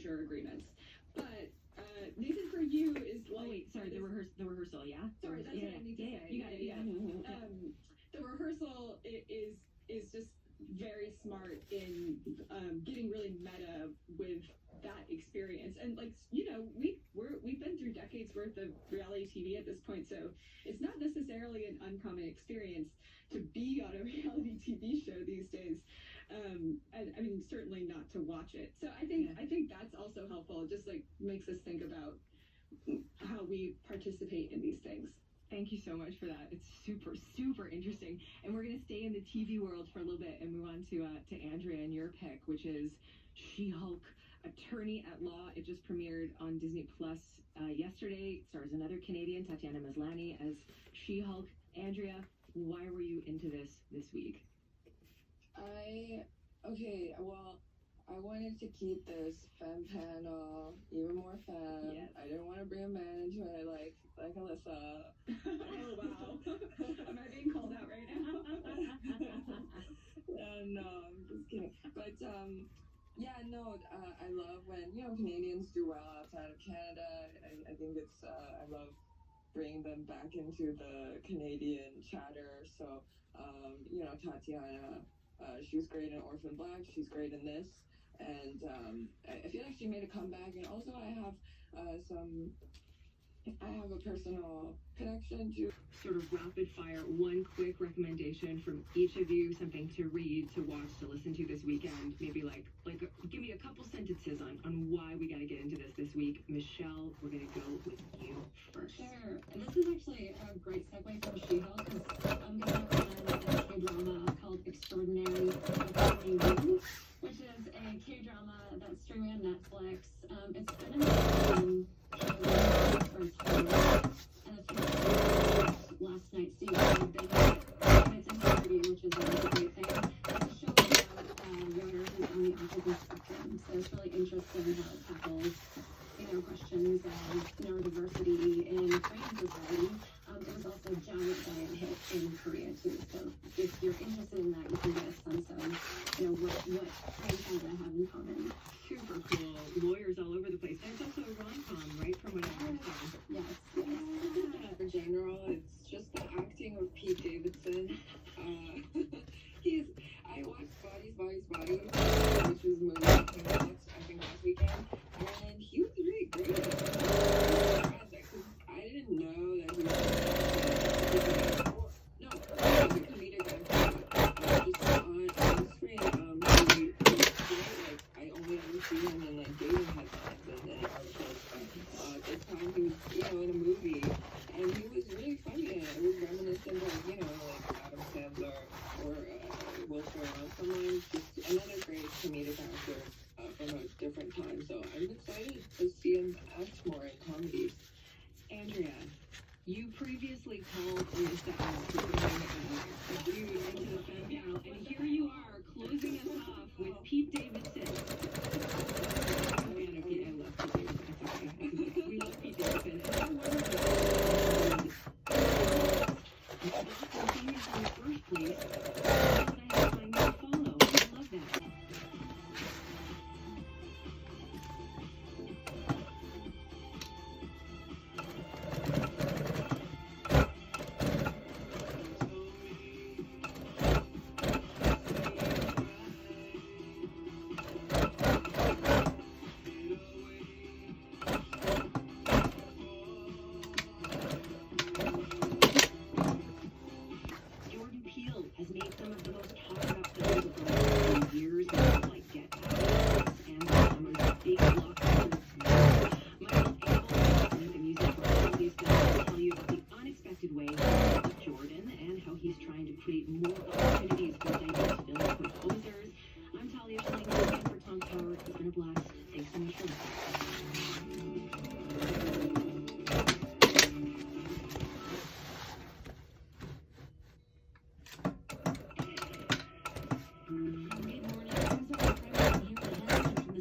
non-disclosure agreements. But Nathan, for you is like. Oh wait, sorry, the rehearsal, yeah. Sorry, that's what I need to say. You got it. Yeah. The rehearsal is just very smart in getting really meta with that experience, and like we've been through decades worth of reality TV at this point, so it's not necessarily an uncommon experience to be on a reality TV show these days. And I mean, certainly not to watch it. So I think that's also helpful. It just like makes us think about how we participate in these things. Thank you so much for that. It's super, super interesting. And we're going to stay in the TV world for a little bit and move on to Andrea and your pick, which is She-Hulk, Attorney at Law. It just premiered on Disney Plus yesterday. It stars another Canadian, Tatiana Maslany, as She-Hulk. Andrea, why were you into this week? I wanted to keep this femme panel even more femme. Yes. I didn't want to bring a man into it like Alyssa. Oh wow. Am I being called out right now? No, I'm just kidding. But I love when Canadians do well outside of Canada. I think it's I love bringing them back into the Canadian chatter. So Tatiana, she was great in Orphan Black. She's great in this. And I feel like she made a comeback, and also I have a personal connection to sort of rapid fire, one quick recommendation from each of you, something to read, to watch, to listen to this weekend. Maybe like give me a couple sentences on why we got to get into this week. Michelle, we're going to go with you first. Sure. And this is actually a great segue from She-Hulk, because I'm going to recommend a K-drama called Extraordinary Women, which is a K-drama that's streaming on Netflix. It's been in the for its time, and it's last night, so you can binge it in its entirety, which is always a great thing. It's a show about voters on the autism spectrum, so it's really interesting how it tackles questions of neurodiversity in Korean society. It was also a giant hit in Korea too. So if you're interested in that, you can get a sense of what Korea and Canada have in common. Super cool. Lawyers all over the place. And it's also a rom-com, right? From what I understand. Yes. In general, it's just the acting of Pete Davidson. I watched Bodies, which was a movie that came out, I think, last weekend, and he was really great. I didn't know that he was a comedic actor. Just on screen, he was great. I only ever see him in dating headlines and articles. This time he was, in a movie, and he was really funny. It was reminiscent of, Adam Sandler or Will Ferrell. Someone, just another great comedic actor from a different time. So I'm excited to see him act more in comedies. Andrea, you previously called Alyssa out for bringing you into the fan panel, and here you are closing us off with Pete Davidson. I'm a fan of Pete. I love Pete Davidson. It's okay. We love Pete Davidson. How wonderful. Continues in the first place. I have to follow. I love that. Has made some of the most talked about films of the last few years, like Get Out and Summer's Big Blockbuster. Michael Abel, the music for all these films, will tell you about the unexpected way of Jordan and how he's trying to create more opportunities for diverse film composers. I'm Talia Schilling, and for Tom Power. It's been a blast. Thanks so much for listening.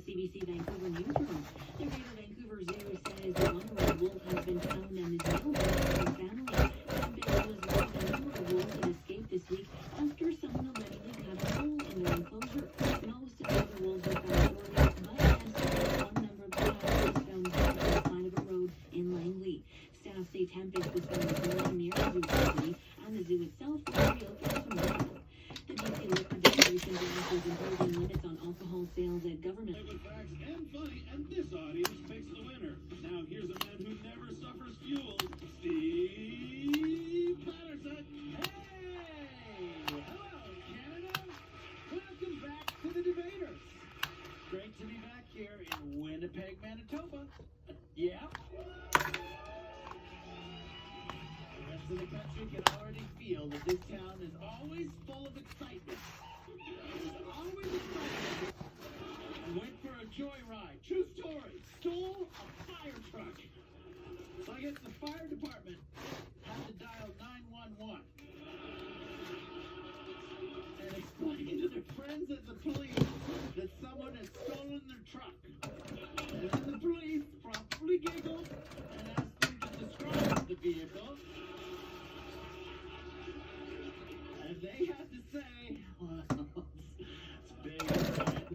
CBC Vancouver newsroom. The Greater Vancouver Zoo says the one-year-old wolf has been found and is now with his family. Canberra was warned a number of wolves had escaped this week after someone allegedly cut a hole in their enclosure. Most of the other wolves were found ordered, but as one number Winnipeg, Manitoba. Yeah. The rest of the country can already feel that this town is always full of excitement. It's always exciting. I went for a joyride. True story. Stole a fire truck. So I guess the fire department had to dial 911 and explain to their friends at the police that someone had stolen their truck. And then the police promptly giggled and asked them to describe the vehicle. And they had to say, well, it's big and red.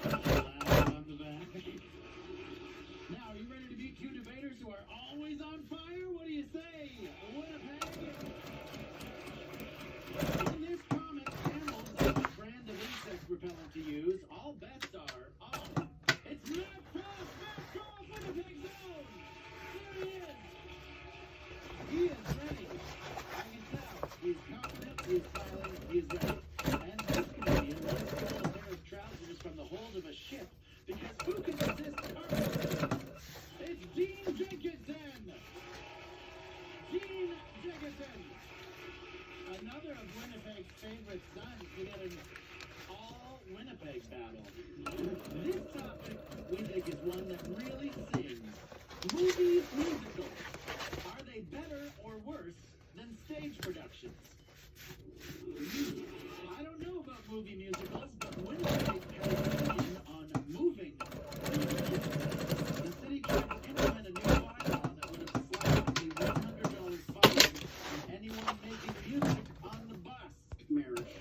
Laugh on the back. Now, are you ready to meet two debaters who are always on fire? What do you say, Winnipeg? In this comic, camels is the brand of insect repellent to use. All bets are off. It's Matt Frost, Winnipeg Zone! There he is! He is ready. I can tell. He's confident, he is smiling, he is ready. And this Canadian let us pull a pair of trousers from the hold of a ship, because who can resist carpet? It's Dean Jenkinson! Dean Jenkinson! Another of Winnipeg's favorite sons to get an all-Winnipeg battle. This topic, we think, is one that really sings. Movie musicals. Are they better or worse than stage productions? I don't know about movie musicals, but Winnipeg has an opinion on moving musicals. The city tried to implement a new bylaw that would have slapped a $100 fine on anyone making music on the bus. Marriage.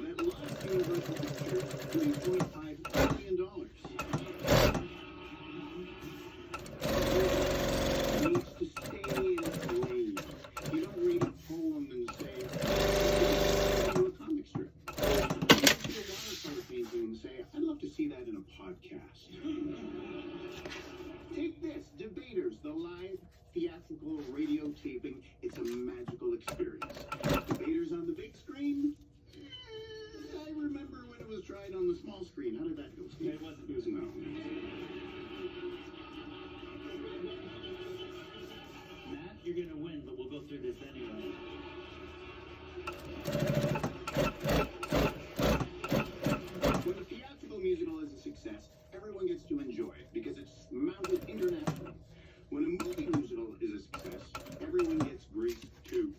That lost Universal Pictures $3.5 billion. Needs to stay in its lane. You don't read a poem and say, do a comic strip. You see a watercolor painting and say, I'd love to see that in a podcast. Take this, Debaters, the live theatrical radio taping. It's a magical experience. Debaters on the big screen? I remember when it was tried on the small screen. How did that go, Steve? It wasn't. It was no. Matt, you're gonna win, but we'll go through this anyway. When a theatrical musical is a success, everyone gets to enjoy it because it's mounted internationally. When a movie musical is a success, everyone gets greased too.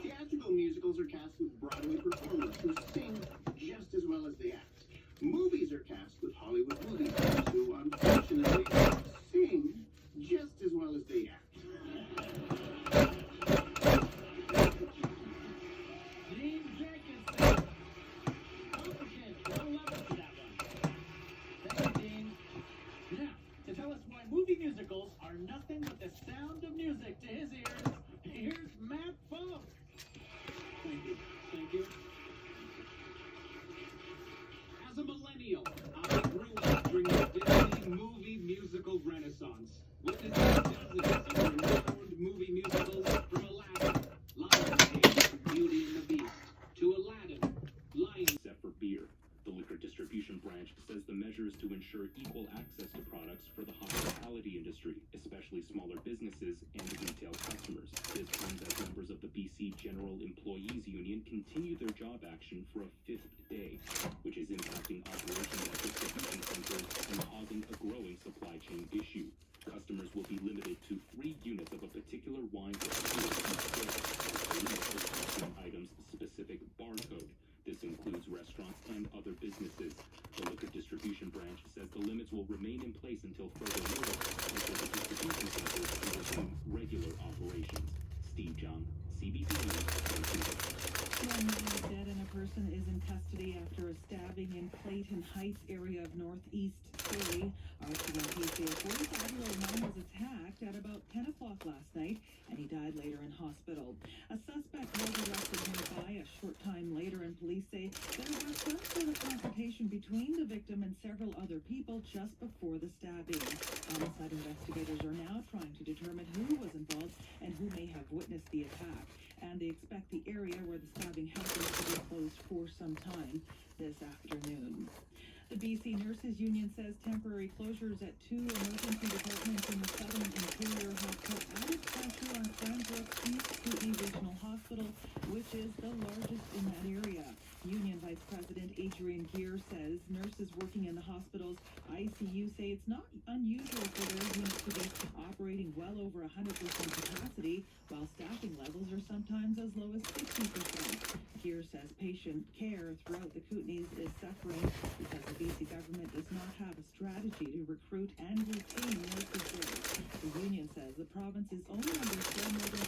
Theatrical musicals are cast with Broadway performers who sing just as well as they act. Movies are cast with Hollywood movie stars who, unfortunately, sing just as well as they act. Dean Jenkinson. Complicated. No level to that one. Thank you, Dean. Now, to tell us why movie musicals are nothing but the sound of music to his ears, here's Matt Falk. Thank you. Thank you. As a millennial, I grew up during the Disney movie musical renaissance. Witnessing dozens of renowned movie musicals from Aladdin, Lion King, Beauty and the Beast, to Aladdin, Lion. Except for beer. The liquor distribution branch says the measure is to ensure equal access to products for the hospitality industry, especially smaller businesses and retail customers. This comes as members of the BC General Employees Union continue their job action for a fifth day, which is impacting operations at distribution centers and causing a growing supply chain issue. Customers will be limited to 3 units of a particular wine or spirit each day. The limit is based on items' specific barcode. This includes restaurants and other businesses. The liquor distribution branch says the limits will remain in place until further notice, until the distribution centers can resume regular operations. Steve John, CBC News, Vancouver. One man is dead and a person is in custody after a stabbing in Clayton Heights area of northeast Surrey. RTN say a 45-year-old man was attacked at about 10 o'clock last night, and he died later in hospital. A suspect was arrested nearby a short time later, and police say there was some sort of confrontation between the victim and several other people just before the stabbing. Homicide investigators are now trying to determine who was involved and who may have witnessed the attack, and they expect the area where the stabbing happened to be close closed for some time this afternoon. The BC Nurses Union says temporary closures at 2 emergency departments in the Southern Interior have put added pressure on Cranbrook East Kootenay Regional Hospital, which is the largest in that area. Union Vice President Adrian Gear says nurses working in the hospital's ICU say it's not unusual for their unit to be operating well over 100% capacity, while staffing levels are sometimes as low as 60%. Gear says patient care throughout the Kootenays is suffering because the BC government does not have a strategy to recruit and retain nurses there. The union says the province is only understand more than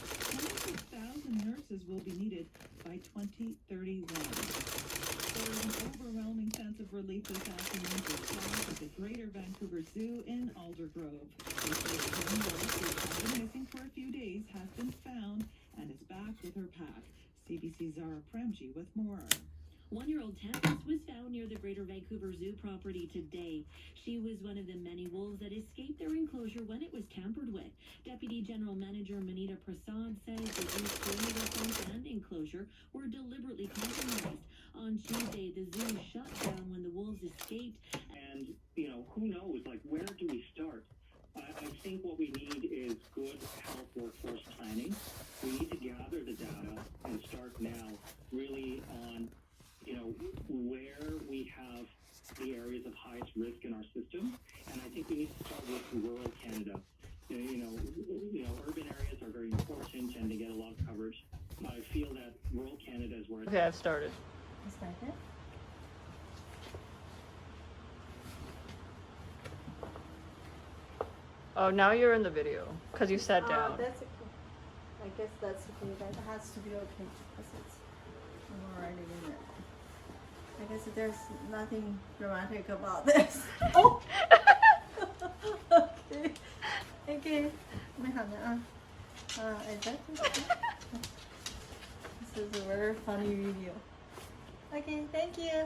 26,000 nurses will be needed by 2031. There is an overwhelming sense of relief this afternoon for staff at the Greater Vancouver Zoo in Aldergrove. They say the young wolf, who has been missing for a few days, has been found and is back with her pack. CBC's Zara Premji with more. 1-year-old Tempest was found near the Greater Vancouver Zoo property today. She was one of the many wolves that escaped their enclosure when it was tampered with. Deputy General Manager Manita Prasad says the zoo's perimeter fence and enclosure were deliberately compromised. On Tuesday, the zoo shut down when the wolves escaped. And, you know, who knows, like, where do we start? I think what we need is good health workforce planning. We need to gather the data and start now really on, you know, where we have the areas of highest risk in our system. And I think we need to start with rural Canada. You know, urban areas are very important and they get a lot of coverage. But I feel that rural Canada is where Okay, I've started. You started? Oh, now you're in the video because you sat down. That's okay. I guess that's okay. That has to be okay because I'm already in it. I guess there's nothing dramatic about this. Oh! Okay. Okay. ไม่หันนะ I bet this is a very funny video. Okay, thank you.